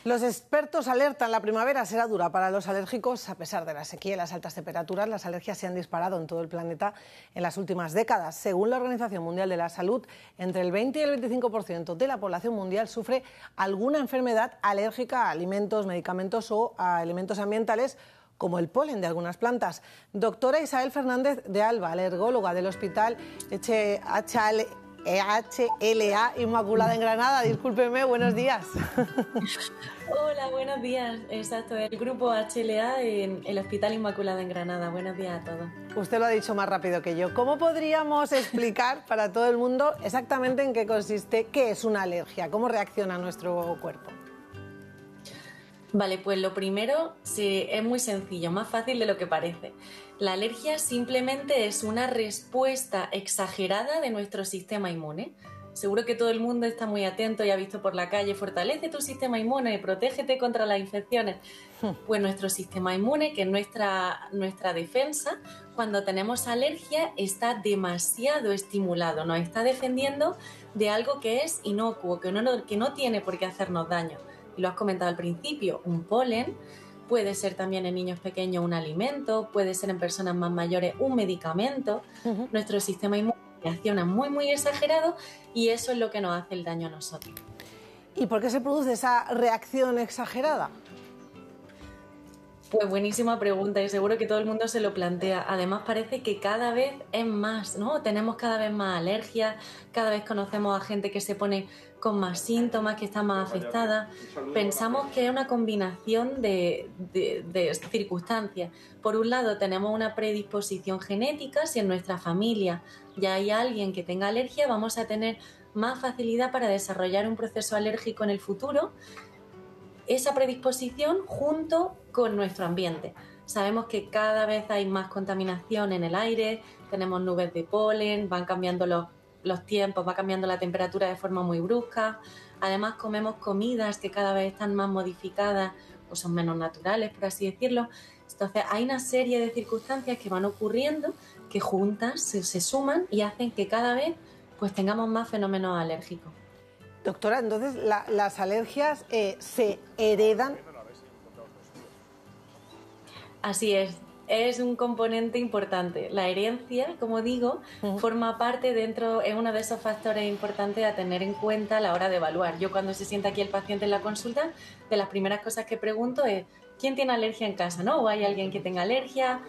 Los expertos alertan, la primavera será dura para los alérgicos. A pesar de la sequía y las altas temperaturas, las alergias se han disparado en todo el planeta en las últimas décadas. Según la Organización Mundial de la Salud, entre el 20 y el 25% de la población mundial sufre alguna enfermedad alérgica a alimentos, medicamentos o a elementos ambientales, como el polen de algunas plantas. Doctora Isabel Fernández de Alba, alergóloga del Hospital HLA Inmaculada en Granada. Discúlpeme, buenos días. Hola, buenos días. Exacto, el grupo HLA en el Hospital Inmaculada en Granada. Buenos días a todos. Usted lo ha dicho más rápido que yo. ¿Cómo podríamos explicar para todo el mundo exactamente en qué consiste, qué es una alergia, cómo reacciona nuestro cuerpo? Vale, pues lo primero es muy sencillo, más fácil de lo que parece. La alergia simplemente es una respuesta exagerada de nuestro sistema inmune. Seguro que todo el mundo está muy atento y ha visto por la calle: fortalece tu sistema inmune, protégete contra las infecciones. Pues nuestro sistema inmune, que es nuestra defensa, cuando tenemos alergia está demasiado estimulado, nos está defendiendo de algo que es inocuo, que no tiene por qué hacernos daño. Y lo has comentado al principio, un polen, puede ser también en niños pequeños un alimento, puede ser en personas más mayores un medicamento. Nuestro sistema inmune reacciona muy, muy exagerado y eso es lo que nos hace el daño a nosotros. ¿Y por qué se produce esa reacción exagerada? Pues buenísima pregunta y seguro que todo el mundo se lo plantea. Además parece que cada vez es más, ¿no? Tenemos cada vez más alergias, cada vez conocemos a gente que se pone con más síntomas, que está más afectada. Pensamos que es una combinación de circunstancias. Por un lado tenemos una predisposición genética. Si en nuestra familia ya hay alguien que tenga alergia, vamos a tener más facilidad para desarrollar un proceso alérgico en el futuro. Esa predisposición junto con nuestro ambiente. Sabemos que cada vez hay más contaminación en el aire, tenemos nubes de polen, van cambiando los tiempos, va cambiando la temperatura de forma muy brusca. Además comemos comidas que cada vez están más modificadas o son menos naturales, por así decirlo. Entonces hay una serie de circunstancias que van ocurriendo que juntas se suman y hacen que cada vez pues tengamos más fenómenos alérgicos. Doctora, entonces las alergias se heredan. Así es un componente importante. La herencia, como digo, forma parte es uno de esos factores importantes a tener en cuenta a la hora de evaluar. Yo cuando se sienta aquí el paciente en la consulta, de las primeras cosas que pregunto es ¿quién tiene alergia en casa? ¿No? ¿O hay alguien que tenga alergia?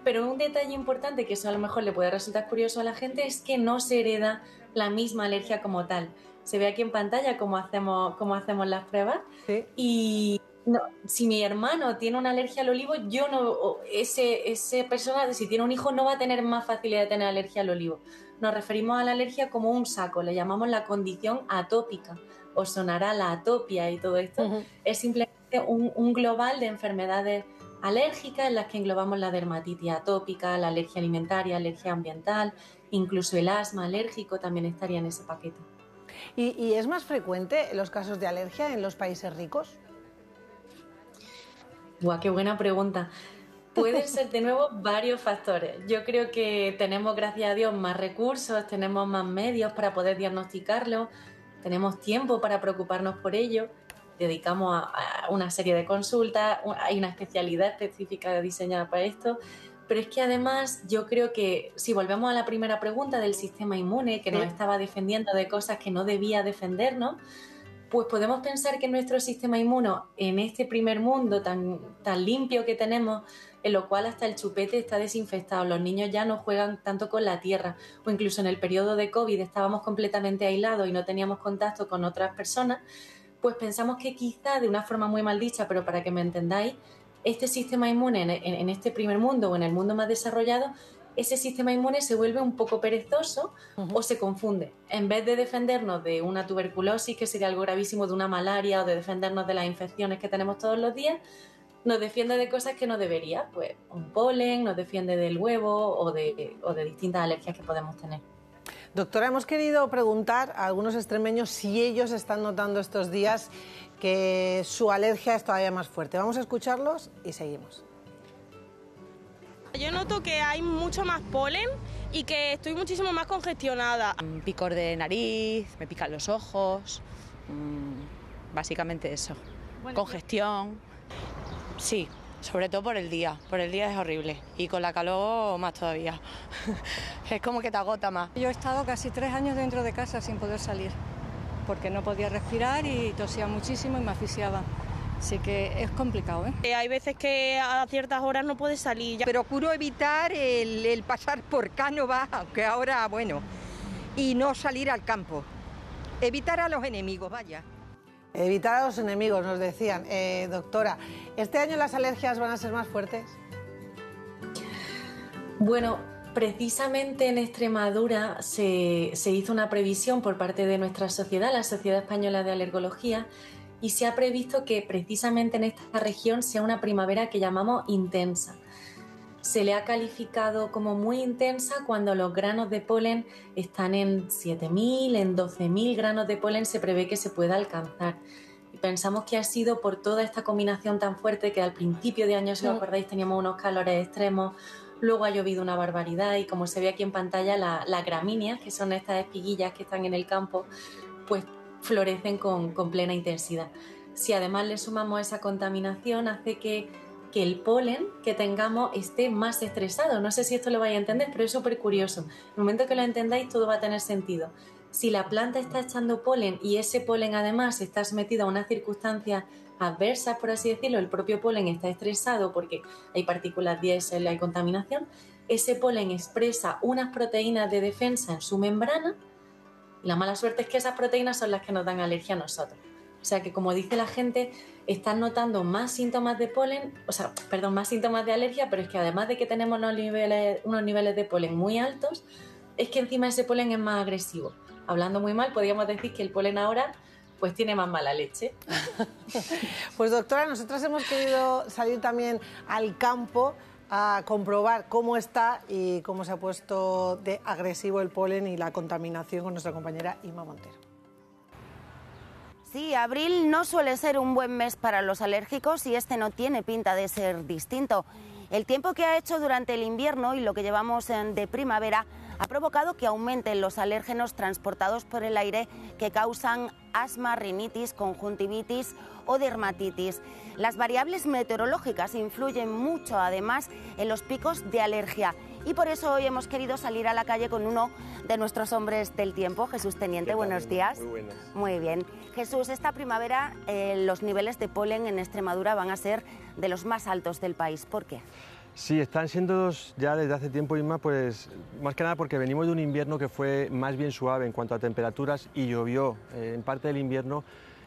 Pero un detalle importante, que eso a lo mejor le puede resultar curioso a la gente, es que no se hereda la misma alergia como tal. Se ve aquí en pantalla cómo hacemos las pruebas. Sí. Y no, si mi hermano tiene una alergia al olivo, yo no, ese persona, si tiene un hijo, no va a tener más facilidad de tener alergia al olivo. Nos referimos a la alergia como un saco, le llamamos la condición atópica. Os sonará la atopia y todo esto. Es simplemente un global de enfermedades alérgicas en las que englobamos la dermatitis atópica, la alergia alimentaria, alergia ambiental, incluso el asma alérgico también estaría en ese paquete. ¿Y es más frecuente los casos de alergia en los países ricos? ¡Buah, qué buena pregunta! Pueden ser de nuevo varios factores. Yo creo que tenemos, gracias a Dios, más recursos, tenemos más medios para poder diagnosticarlo, tenemos tiempo para preocuparnos por ello, dedicamos a una serie de consultas, hay una especialidad específica diseñada para esto. Pero es que además yo creo que si volvemos a la primera pregunta del sistema inmune, que nos estaba defendiendo de cosas que no debía defendernos, pues podemos pensar que nuestro sistema inmune, en este primer mundo tan limpio que tenemos, en lo cual hasta el chupete está desinfectado, los niños ya no juegan tanto con la tierra, o incluso en el periodo de COVID estábamos completamente aislados y no teníamos contacto con otras personas, pues pensamos que quizá, de una forma muy mal dicha, pero para que me entendáis, este sistema inmune en este primer mundo o en el mundo más desarrollado, ese sistema inmune se vuelve un poco perezoso o se confunde. En vez de defendernos de una tuberculosis, que sería algo gravísimo, de una malaria, o de defendernos de las infecciones que tenemos todos los días, nos defiende de cosas que no debería. Pues un polen, nos defiende del huevo o de distintas alergias que podemos tener. Doctora, hemos querido preguntar a algunos extremeños si ellos están notando estos días que su alergia es todavía más fuerte. Vamos a escucharlos y seguimos. Yo noto que hay mucho más polen y que estoy muchísimo más congestionada. Picor de nariz, me pican los ojos, básicamente eso. Congestión, sí, sobre todo por el día es horrible y con la calor más todavía, es como que te agota más. Yo he estado casi 3 años dentro de casa sin poder salir, porque no podía respirar y tosía muchísimo y me asfixiaba. Así que es complicado, ¿eh? Hay veces que a ciertas horas no puedes salir. Procuro evitar el pasar por Cánovas, aunque ahora, bueno, y no salir al campo. Evitar a los enemigos, vaya. Evitar a los enemigos, nos decían. Doctora, ¿este año las alergias van a ser más fuertes? Bueno, precisamente en Extremadura se hizo una previsión por parte de nuestra sociedad, la Sociedad Española de Alergología, y se ha previsto que precisamente en esta región sea una primavera que llamamos intensa. Se le ha calificado como muy intensa cuando los granos de polen están en 7.000, en 12.000 granos de polen se prevé que se pueda alcanzar. Y pensamos que ha sido por toda esta combinación tan fuerte que al principio de año, si os acordáis, teníamos unos calores extremos, luego ha llovido una barbaridad y como se ve aquí en pantalla, las gramíneas, que son estas espiguillas que están en el campo, pues florecen con plena intensidad. Si además le sumamos esa contaminación, hace que el polen que tengamos esté más estresado. No sé si esto lo vais a entender, pero es súper curioso. En el momento que lo entendáis, todo va a tener sentido. Si la planta está echando polen y ese polen además está sometido a unas circunstancias adversas, por así decirlo, el propio polen está estresado porque hay partículas diésel, hay contaminación, ese polen expresa unas proteínas de defensa en su membrana. La mala suerte es que esas proteínas son las que nos dan alergia a nosotros. O sea que, como dice la gente, están notando más síntomas de polen, más síntomas de alergia, pero es que además de que tenemos unos niveles de polen muy altos, es que encima ese polen es más agresivo. Hablando muy mal, podríamos decir que el polen ahora pues tiene más mala leche. Pues doctora, nosotras hemos querido salir también al campo a comprobar cómo está y cómo se ha puesto de agresivo el polen y la contaminación con nuestra compañera Inma Montero. Sí, abril no suele ser un buen mes para los alérgicos y este no tiene pinta de ser distinto. El tiempo que ha hecho durante el invierno y lo que llevamos de primavera ha provocado que aumenten los alérgenos transportados por el aire que causan asma, rinitis, conjuntivitis o dermatitis. Las variables meteorológicas influyen mucho además en los picos de alergia y por eso hoy hemos querido salir a la calle con uno de nuestros hombres del tiempo, Jesús Teniente. Buenos días. Muy buenas. Muy bien. Jesús, esta primavera los niveles de polen en Extremadura van a ser de los más altos del país. ¿Por qué? Sí, están siendo ya desde hace tiempo, Inma, pues más que nada porque venimos de un invierno que fue más bien suave en cuanto a temperaturas y llovió. En parte del invierno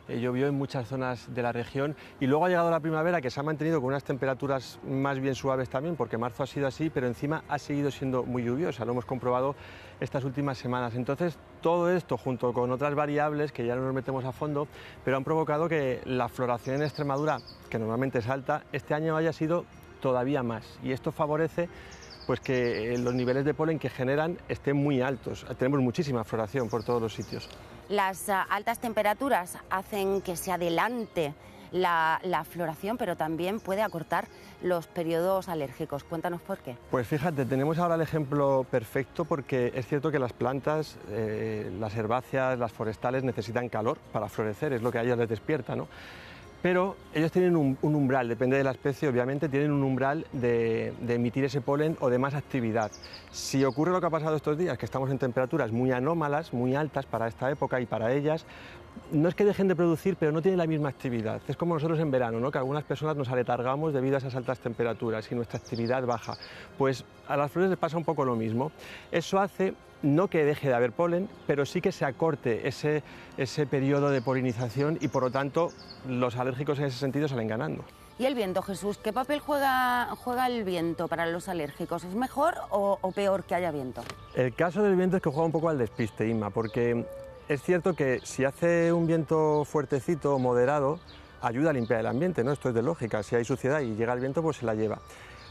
llovió en muchas zonas de la región y luego ha llegado la primavera que se ha mantenido con unas temperaturas más bien suaves también, porque marzo ha sido así, pero encima ha seguido siendo muy lluviosa, lo hemos comprobado estas últimas semanas. Entonces, todo esto junto con otras variables que ya no nos metemos a fondo, pero han provocado que la floración en Extremadura, que normalmente es alta, este año haya sido todavía más, y esto favorece pues que los niveles de polen que generan estén muy altos. Tenemos muchísima floración por todos los sitios. Las altas temperaturas hacen que se adelante la floración, pero también puede acortar los periodos alérgicos. Cuéntanos por qué. Pues fíjate, tenemos ahora el ejemplo perfecto porque es cierto que las plantas, las herbáceas, las forestales necesitan calor para florecer, es lo que a ellas les despierta, ¿no? Pero ellos tienen un umbral, depende de la especie, obviamente, tienen un umbral de emitir ese polen o de más actividad. Si ocurre lo que ha pasado estos días, que estamos en temperaturas muy anómalas, muy altas para esta época y para ellas, no es que dejen de producir, pero no tienen la misma actividad. Es como nosotros en verano, ¿no? Que algunas personas nos aletargamos debido a esas altas temperaturas y nuestra actividad baja. Pues a las flores les pasa un poco lo mismo. Eso hace no que deje de haber polen, pero sí que se acorte ese periodo de polinización y por lo tanto los alérgicos en ese sentido salen ganando. ¿Y el viento, Jesús? ¿Qué papel juega el viento para los alérgicos? ¿Es mejor o peor que haya viento? El caso del viento es que juega un poco al despiste, Inma, porque es cierto que si hace un viento fuertecito o moderado, ayuda a limpiar el ambiente, ¿no? Esto es de lógica, si hay suciedad y llega el viento, pues se la lleva.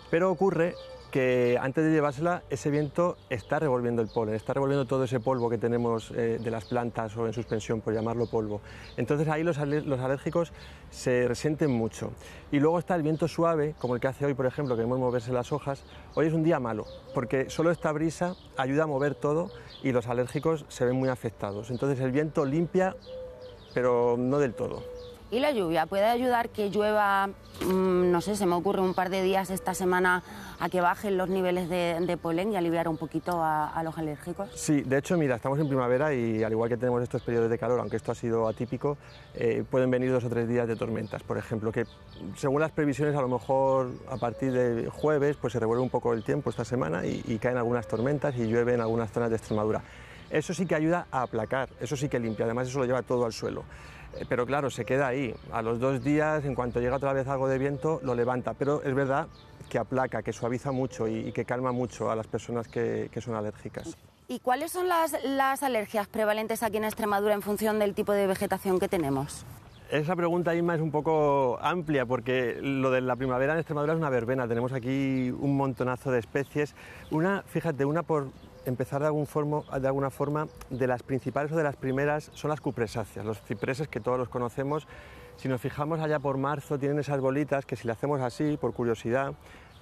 Pero ocurre que antes de llevársela, ese viento está revolviendo el polen, está revolviendo todo ese polvo que tenemos de las plantas o en suspensión, por llamarlo polvo. Entonces ahí los alérgicos se resienten mucho. Y luego está el viento suave, como el que hace hoy, por ejemplo, que vemos moverse las hojas. Hoy es un día malo, porque solo esta brisa ayuda a mover todo y los alérgicos se ven muy afectados. Entonces el viento limpia, pero no del todo. ¿Y la lluvia puede ayudar que llueva, no sé, se me ocurre un par de días esta semana a que bajen los niveles de polen y aliviar un poquito a los alérgicos? Sí, de hecho, mira, estamos en primavera y al igual que tenemos estos periodos de calor, aunque esto ha sido atípico, pueden venir 2 o 3 días de tormentas, por ejemplo, que según las previsiones a lo mejor a partir de jueves pues se revuelve un poco el tiempo esta semana y caen algunas tormentas y llueve en algunas zonas de Extremadura. Eso sí que ayuda a aplacar, eso sí que limpia, además eso lo lleva todo al suelo. Pero claro, se queda ahí. A los 2 días, en cuanto llega otra vez algo de viento, lo levanta. Pero es verdad que aplaca, que suaviza mucho y que calma mucho a las personas que son alérgicas. ¿Y cuáles son las alergias prevalentes aquí en Extremadura en función del tipo de vegetación que tenemos? Esa pregunta, Inma, es un poco amplia porque lo de la primavera en Extremadura es una verbena. Tenemos aquí un montonazo de especies. Fíjate, una por empezar de alguna forma, de las principales o de las primeras son las cupresáceas, los cipreses que todos los conocemos. Si nos fijamos allá por marzo tienen esas bolitas que si le hacemos así, por curiosidad,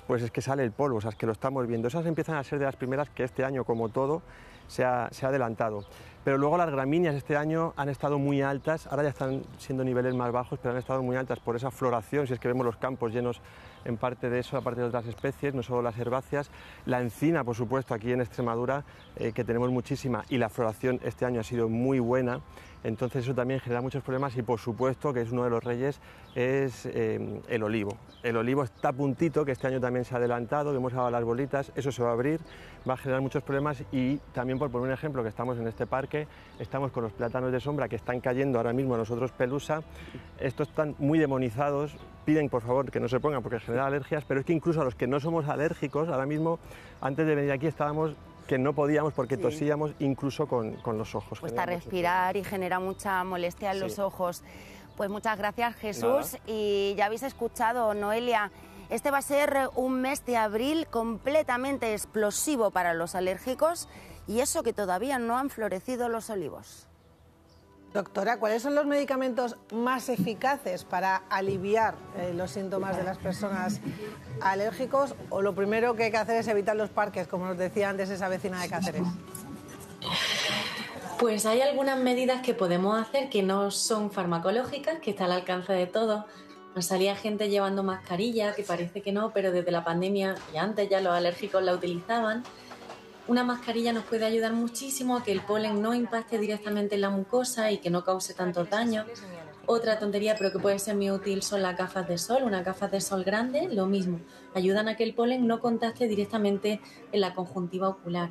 pues es que sale el polvo, o sea, es que lo estamos viendo. Esas empiezan a ser de las primeras que este año, como todo, se ha adelantado. Pero luego las gramíneas este año han estado muy altas, ahora ya están siendo niveles más bajos, pero han estado muy altas por esa floración, si es que vemos los campos llenos en parte de eso, aparte de otras especies, no solo las herbáceas. La encina, por supuesto, aquí en Extremadura, que tenemos muchísima, y la floración este año ha sido muy buena, entonces eso también genera muchos problemas y, por supuesto, que es uno de los reyes, es el olivo. El olivo está a puntito, que este año también se ha adelantado, vemos ahora las bolitas, eso se va a abrir, va a generar muchos problemas y también, por poner un ejemplo, que estamos en este parque, estamos con los plátanos de sombra que están cayendo ahora mismo a nosotros pelusa, estos están muy demonizados, piden por favor que no se pongan porque genera alergias, pero es que incluso a los que no somos alérgicos, ahora mismo, antes de venir aquí estábamos que no podíamos porque tosíamos incluso con los ojos. Cuesta respirar y genera mucha molestia en los ojos. Pues muchas gracias, Jesús. Nada. Y ya habéis escuchado, Noelia, este va a ser un mes de abril completamente explosivo para los alérgicos y eso que todavía no han florecido los olivos. Doctora, ¿cuáles son los medicamentos más eficaces para aliviar los síntomas de las personas alérgicos? ¿O lo primero que hay que hacer es evitar los parques, como nos decía antes esa vecina de Cáceres? Pues hay algunas medidas que podemos hacer que no son farmacológicas, que está al alcance de todos. Nos salía gente llevando mascarilla, que parece que no, pero desde la pandemia y antes ya los alérgicos la utilizaban. Una mascarilla nos puede ayudar muchísimo a que el polen no impacte directamente en la mucosa y que no cause tantos daños. Otra tontería, pero que puede ser muy útil, son las gafas de sol. Unas gafas de sol grandes, lo mismo. Ayudan a que el polen no contacte directamente en la conjuntiva ocular.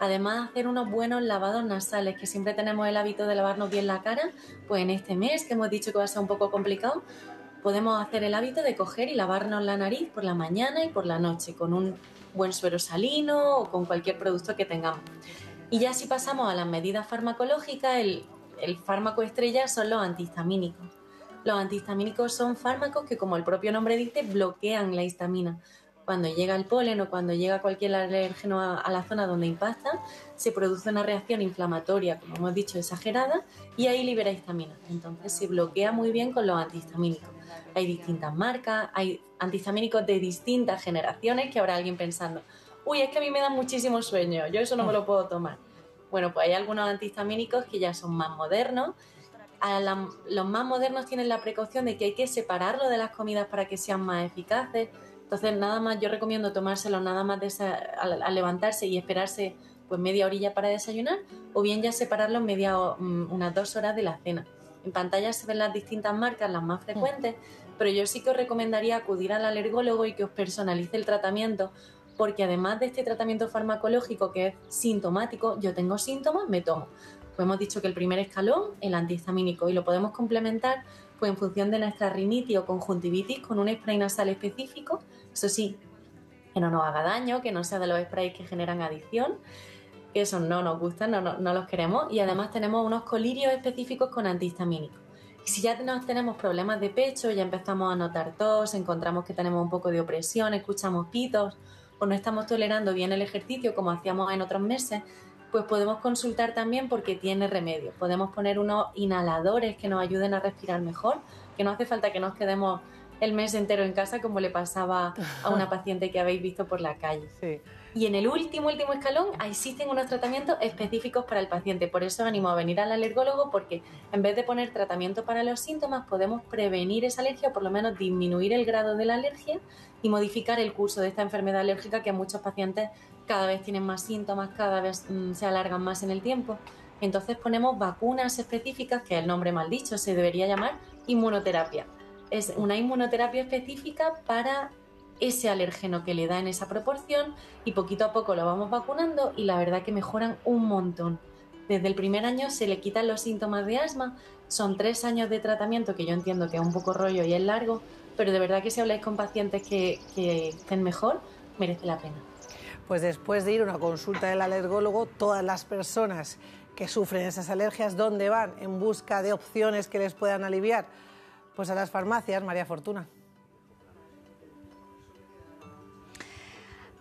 Además, hacer unos buenos lavados nasales, que siempre tenemos el hábito de lavarnos bien la cara, pues en este mes, que hemos dicho que va a ser un poco complicado, podemos hacer el hábito de coger y lavarnos la nariz por la mañana y por la noche, con un buen suero salino o con cualquier producto que tengamos. Y ya si pasamos a las medidas farmacológicas, el fármaco estrella son los antihistamínicos. Los antihistamínicos son fármacos que, como el propio nombre dice, bloquean la histamina. Cuando llega el polen o cuando llega cualquier alérgeno a la zona donde impacta, se produce una reacción inflamatoria, como hemos dicho, exagerada, y ahí libera histamina. Entonces se bloquea muy bien con los antihistamínicos. Hay distintas marcas, hay antihistamínicos de distintas generaciones, que habrá alguien pensando, uy, es que a mí me da muchísimo sueño, yo eso no me lo puedo tomar. Bueno, pues hay algunos antihistamínicos que ya son más modernos. Los más modernos tienen la precaución de que hay que separarlo de las comidas para que sean más eficaces. Entonces, nada más, yo recomiendo tomárselo nada más al levantarse y esperarse pues media horilla para desayunar, o bien ya separarlo unas 2 horas de la cena. En pantalla se ven las distintas marcas, las más frecuentes, pero yo sí que os recomendaría acudir al alergólogo y que os personalice el tratamiento, porque además de este tratamiento farmacológico que es sintomático, yo tengo síntomas, me tomo. Pues hemos dicho que el primer escalón, el antihistamínico, y lo podemos complementar pues en función de nuestra rinitis o conjuntivitis con un spray nasal específico, eso sí, que no nos haga daño, que no sea de los sprays que generan adicción, que esos no nos gustan, no los queremos, y además tenemos unos colirios específicos con antihistamínicos. Y si ya tenemos problemas de pecho, ya empezamos a notar tos, encontramos que tenemos un poco de opresión, escuchamos pitos, o no estamos tolerando bien el ejercicio como hacíamos en otros meses, pues podemos consultar también porque tiene remedio. Podemos poner unos inhaladores que nos ayuden a respirar mejor, que no hace falta que nos quedemos el mes entero en casa como le pasaba a una paciente que habéis visto por la calle. Sí. Y en el último escalón existen unos tratamientos específicos para el paciente. Por eso animo a venir al alergólogo, porque en vez de poner tratamiento para los síntomas, podemos prevenir esa alergia o por lo menos disminuir el grado de la alergia y modificar el curso de esta enfermedad alérgica que a muchos pacientes cada vez tienen más síntomas, cada vez se alargan más en el tiempo. Entonces ponemos vacunas específicas, que el nombre mal dicho, se debería llamar inmunoterapia. Es una inmunoterapia específica para ese alérgeno que le da en esa proporción y poquito a poco lo vamos vacunando y la verdad que mejoran un montón. Desde el primer año se le quitan los síntomas de asma, son 3 años de tratamiento que yo entiendo que es un poco rollo y es largo, pero de verdad que si habláis con pacientes que estén mejor, merece la pena. Pues después de ir a una consulta del alergólogo, todas las personas que sufren esas alergias, ¿dónde van en busca de opciones que les puedan aliviar? Pues a las farmacias, María Fortuna.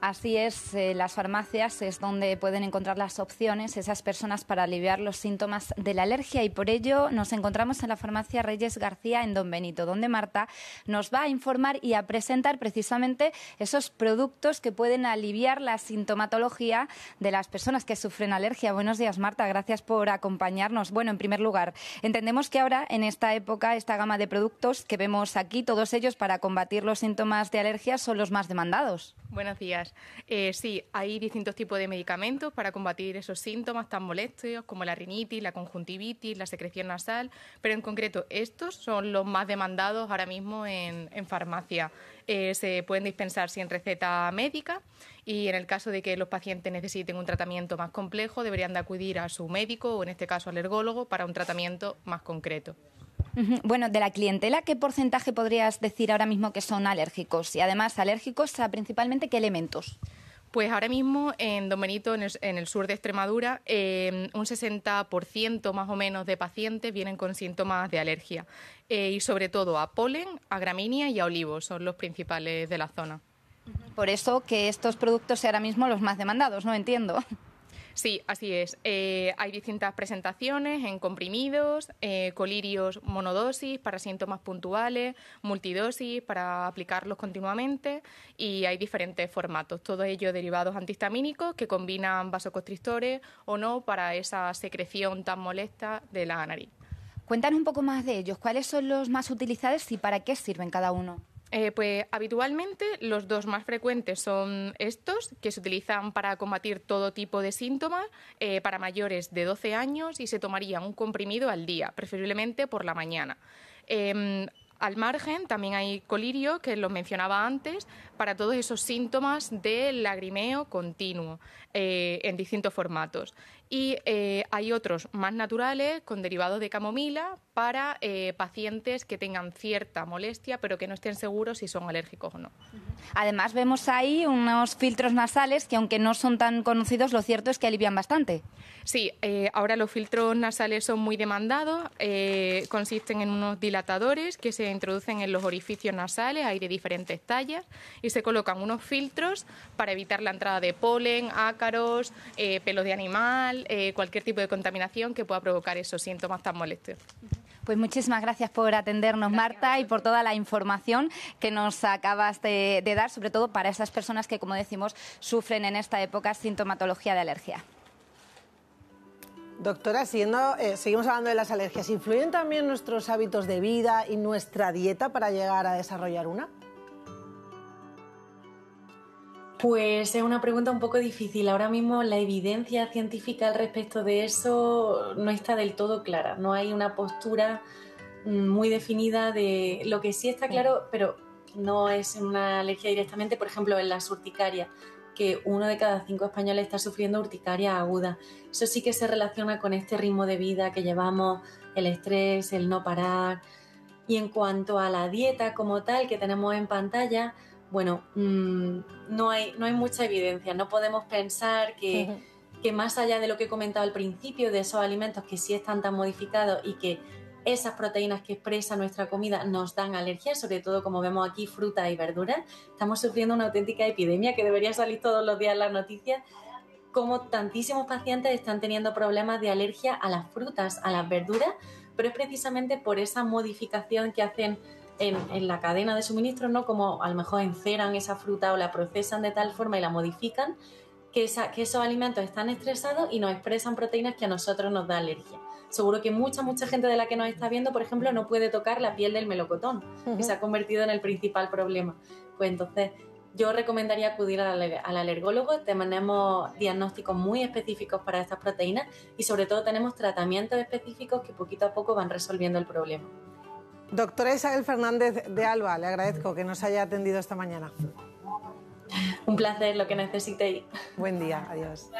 Así es, las farmacias es donde pueden encontrar las opciones esas personas para aliviar los síntomas de la alergia y por ello nos encontramos en la farmacia Reyes García en Don Benito, donde Marta nos va a informar y a presentar precisamente esos productos que pueden aliviar la sintomatología de las personas que sufren alergia. Buenos días, Marta, gracias por acompañarnos. Bueno, en primer lugar, entendemos que ahora en esta época esta gama de productos que vemos aquí, todos ellos para combatir los síntomas de alergia son los más demandados. Buenos días. Sí, hay distintos tipos de medicamentos para combatir esos síntomas tan molestos como la rinitis, la conjuntivitis, la secreción nasal, pero en concreto estos son los más demandados ahora mismo en farmacia. Se pueden dispensar sin receta médica y en el caso de que los pacientes necesiten un tratamiento más complejo deberían de acudir a su médico o en este caso alergólogo para un tratamiento más concreto. Bueno, de la clientela, ¿qué porcentaje podrías decir ahora mismo que son alérgicos? Y además, alérgicos a principalmente ¿qué elementos? Pues ahora mismo en Don Benito, en el sur de Extremadura, un 60% más o menos de pacientes vienen con síntomas de alergia y sobre todo a polen, a gramínea y a olivos, son los principales de la zona. Por eso que estos productos sean ahora mismo los más demandados, ¿no? Entiendo. Sí, así es. Hay distintas presentaciones en comprimidos, colirios monodosis para síntomas puntuales, multidosis para aplicarlos continuamente y hay diferentes formatos, todos ellos derivados antihistamínicos que combinan vasoconstrictores o no para esa secreción tan molesta de la nariz. Cuéntanos un poco más de ellos. ¿Cuáles son los más utilizados y para qué sirven cada uno? Pues habitualmente los dos más frecuentes son estos, que se utilizan para combatir todo tipo de síntomas para mayores de 12 años y se tomaría un comprimido al día, preferiblemente por la mañana. Al margen también hay colirio, que lo mencionaba antes, para todos esos síntomas de lagrimeo continuo en distintos formatos. Y hay otros más naturales con derivados de camomila para pacientes que tengan cierta molestia pero que no estén seguros si son alérgicos o no. Además vemos ahí unos filtros nasales que aunque no son tan conocidos, lo cierto es que alivian bastante. Sí, ahora los filtros nasales son muy demandados, consisten en unos dilatadores que se introducen en los orificios nasales, hay de diferentes tallas y se colocan unos filtros para evitar la entrada de polen, ácaros, pelos de animal, cualquier tipo de contaminación que pueda provocar esos síntomas tan molestos. Pues muchísimas gracias por atendernos, Marta, y por toda la información que nos acabas de dar, sobre todo para esas personas que, como decimos, sufren en esta época sintomatología de alergia. Doctora, seguimos hablando de las alergias. ¿Influyen también nuestros hábitos de vida y nuestra dieta para llegar a desarrollar una? Pues es una pregunta un poco difícil. Ahora mismo la evidencia científica al respecto de eso no está del todo clara. No hay una postura muy definida de lo que sí está claro, pero no es una alergia directamente, por ejemplo, en las urticarias, que 1 de cada 5 españoles está sufriendo urticaria aguda. Eso sí que se relaciona con este ritmo de vida que llevamos, el estrés, el no parar. Y en cuanto a la dieta como tal que tenemos en pantalla, bueno, no hay mucha evidencia. No podemos pensar que más allá de lo que he comentado al principio, de esos alimentos que sí están tan modificados y que esas proteínas que expresa nuestra comida nos dan alergias, sobre todo como vemos aquí, frutas y verduras. Estamos sufriendo una auténtica epidemia que debería salir todos los días en las noticias, como tantísimos pacientes están teniendo problemas de alergia a las frutas, a las verduras, pero es precisamente por esa modificación que hacen en la cadena de suministro, ¿no? Como a lo mejor enceran esa fruta o la procesan de tal forma y la modifican que esos alimentos están estresados y nos expresan proteínas que a nosotros nos da alergia. Seguro que mucha gente de la que nos está viendo, por ejemplo, no puede tocar la piel del melocotón, que se ha convertido en el principal problema. Pues entonces yo recomendaría acudir al alergólogo. Tenemos diagnósticos muy específicos para estas proteínas y sobre todo tenemos tratamientos específicos que poquito a poco van resolviendo el problema. Doctora Isabel Fernández de Alba, le agradezco que nos haya atendido esta mañana. Un placer, lo que necesitéis. Buen día, adiós.